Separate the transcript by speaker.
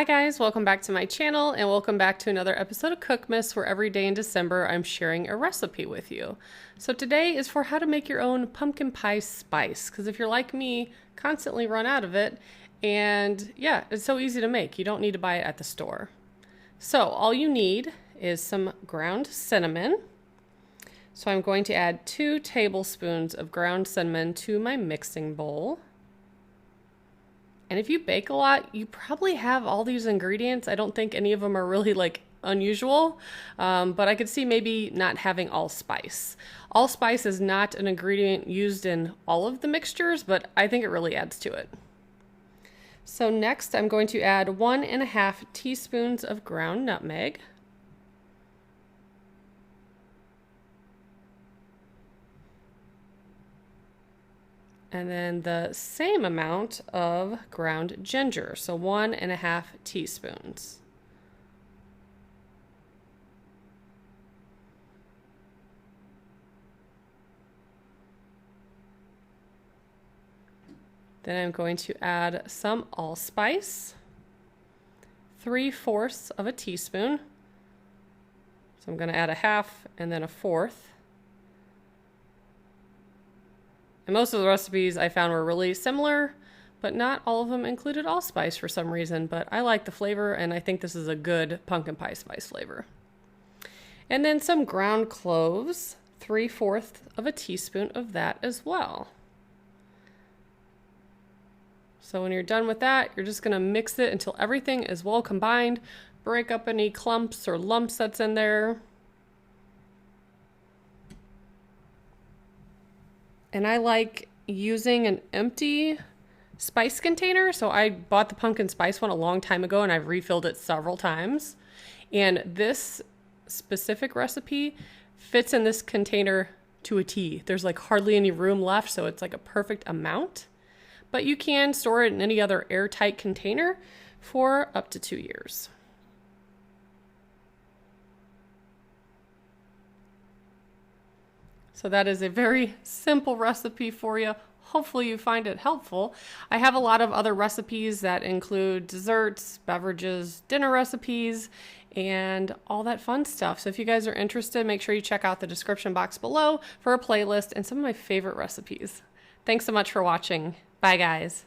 Speaker 1: Hi guys, welcome back to my channel and welcome back to another episode of Cookmas, where every day in December I'm sharing a recipe with you. So today is for how to make your own pumpkin pie spice, because if you're like me, constantly run out of it, and yeah, it's so easy to make. You don't need to buy it at the store. So all you need is some ground cinnamon. So I'm going to add 2 tablespoons of ground cinnamon to my mixing bowl. And if you bake a lot, you probably have all these ingredients. I don't think any of them are really unusual, but I could see maybe not having allspice. Allspice is not an ingredient used in all of the mixtures, but I think it really adds to it. So next I'm going to add 1.5 teaspoons of ground nutmeg. And then the same amount of ground ginger, so 1.5 teaspoons. Then I'm going to add some allspice, 3/4 of a teaspoon. So I'm going to add a half and then a fourth. And most of the recipes I found were really similar, but not all of them included allspice for some reason, but I like the flavor and I think this is a good pumpkin pie spice flavor. And then some ground cloves, 3/4 of a teaspoon of that as well. So when you're done with that, you're just gonna mix it until everything is well combined. Break up any clumps or lumps that's in there. And I like using an empty spice container. So I bought the pumpkin spice one a long time ago and I've refilled it several times. And this specific recipe fits in this container to a T. There's hardly any room left, so it's a perfect amount. But you can store it in any other airtight container for up to 2 years. So that is a very simple recipe for you. Hopefully you find it helpful. I have a lot of other recipes that include desserts, beverages, dinner recipes, and all that fun stuff. So if you guys are interested, make sure you check out the description box below for a playlist and some of my favorite recipes. Thanks so much for watching. Bye guys.